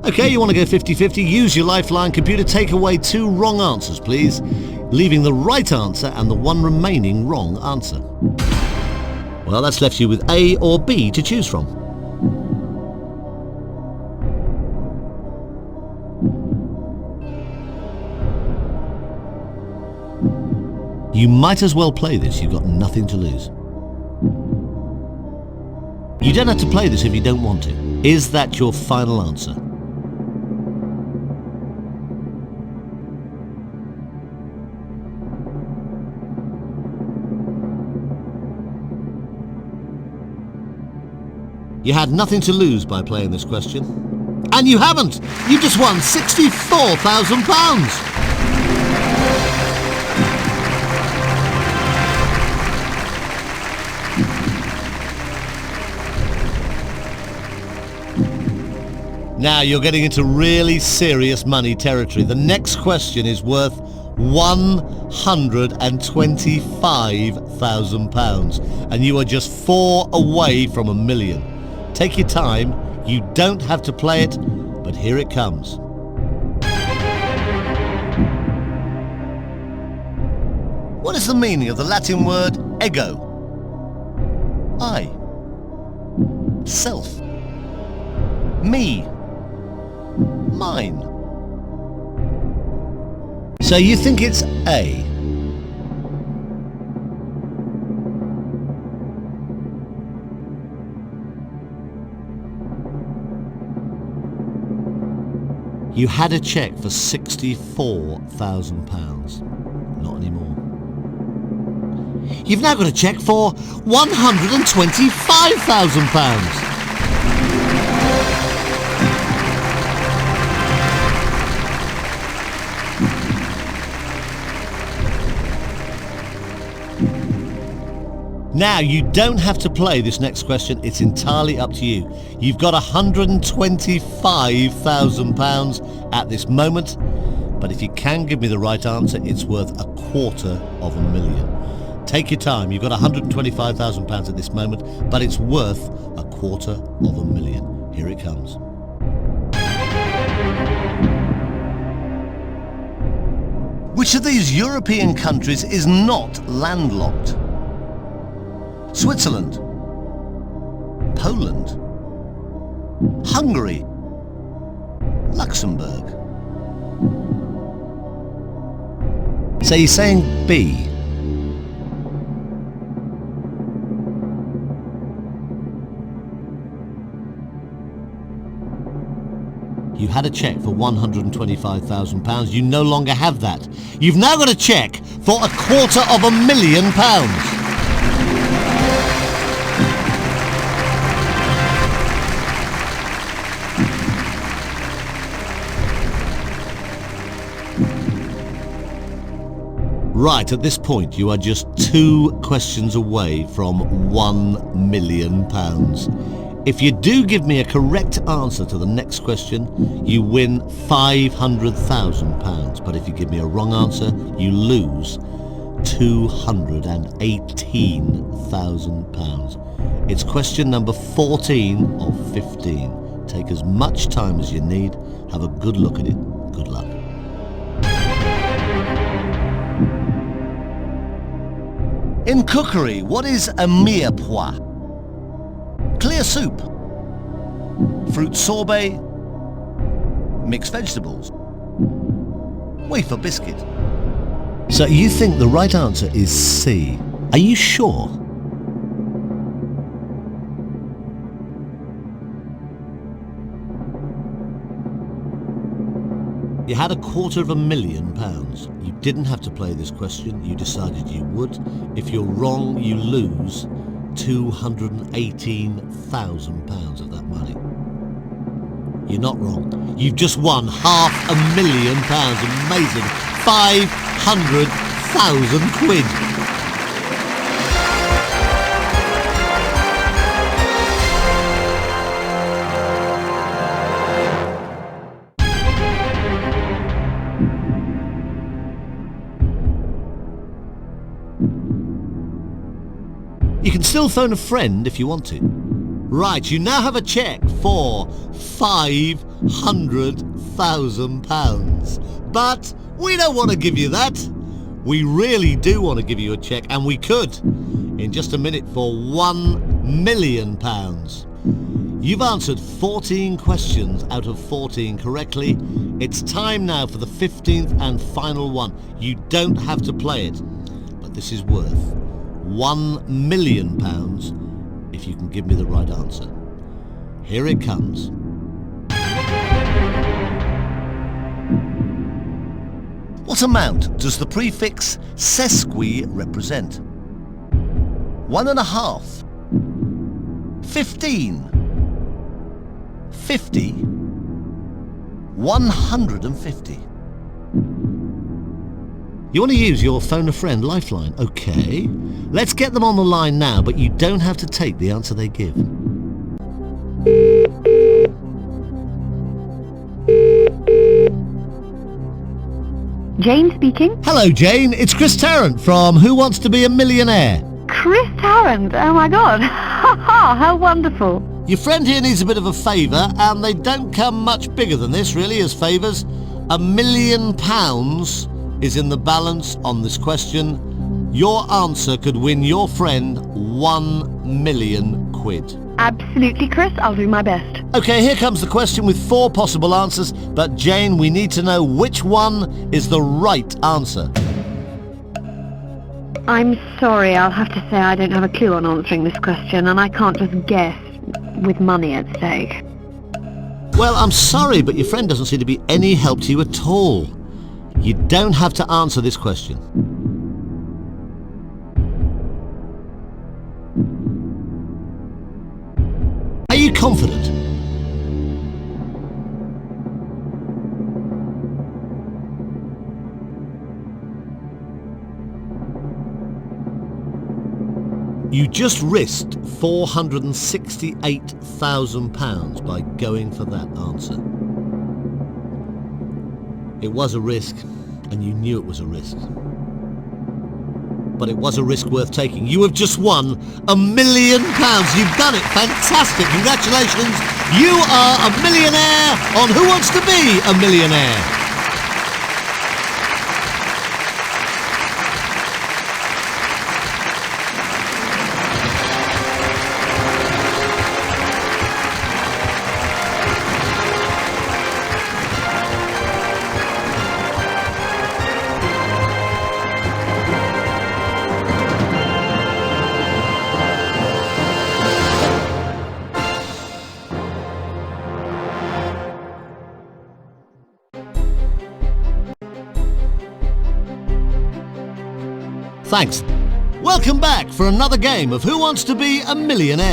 Okay, you want to go 50-50? Use your lifeline. Computer, take away 2 wrong answers, please, leaving the right answer and the 1 remaining wrong answer. Well, that's left you with A or B to choose from. You might as well play this, you've got nothing to lose. You don't have to play this if you don't want to. Is that your final answer? You had nothing to lose by playing this question. And you haven't! You just won £64,000! Now you're getting into really serious money territory. The next question is worth £125,000 and you are just 4 away from $1 million. Take your time, you don't have to play it, but here it comes. What is the meaning of the Latin word ego? I. Self. Me. Mine. So you think it's A? You had a cheque for £64,000. Not anymore. You've now got a cheque for £125,000. Now, you don't have to play this next question, it's entirely up to you. You've got £125,000 at this moment, but if you can give me the right answer, it's worth $250,000. Take your time, you've got £125,000 at this moment, but it's worth $250,000. Here it comes. Which of these European countries is not landlocked? Switzerland, Poland, Hungary, Luxembourg. So you're saying B. You had a cheque for £125,000. You no longer have that. You've now got a cheque for £250,000. Right, at this point you are just 2 questions away from £1 million. If you do give me a correct answer to the next question, you win £500,000. But if you give me a wrong answer, you lose £218,000. It's question number 14 of 15. Take as much time as you need. Have a good look at it. Good luck. In cookery, what is a mirepoix? Clear soup, fruit sorbet, mixed vegetables, wafer biscuit. So you think the right answer is C. Are you sure? You had £250,000. You didn't have to play this question, you decided you would. If you're wrong, you lose £218,000 of that money. You're not wrong. You've just won £500,000. Amazing. 500,000 quid. You can still phone a friend if you want to. Right, you now have a cheque for £500,000. But we don't want to give you that. We really do want to give you a cheque, and we could in just a minute for £1 million. You've answered 14 questions out of 14 correctly. It's time now for the 15th and final one. You don't have to play it, but this is worth £1 million if you can give me the right answer. Here it comes. What amount does the prefix sesqui represent? 1.5, 15, 50, 150. You want to use your phone a friend lifeline? Okay. Let's get them on the line now, but you don't have to take the answer they give. Jane speaking. Hello, Jane. It's Chris Tarrant from Who Wants to Be a Millionaire? Chris Tarrant? Oh my god. Ha ha, how wonderful. Your friend here needs a bit of a favour, and they don't come much bigger than this, really, as favours. £1 million is in the balance on this question. Your answer could win your friend £1 million. Absolutely, Chris. I'll do my best. Okay, here comes the question with 4 possible answers, but Jane, we need to know which one is the right answer. I'm sorry, I'll have to say I don't have a clue on answering this question, and I can't just guess with money at stake. Well, I'm sorry, but your friend doesn't seem to be any help to you at all. You don't have to answer this question. Are you confident? You just risked £468,000 by going for that answer. It was a risk, and you knew it was a risk. But it was a risk worth taking. You have just won £1 million. You've done it. Fantastic. Congratulations. You are a millionaire on Who Wants to Be a Millionaire? Thanks. Welcome back for another game of Who Wants to Be a Millionaire?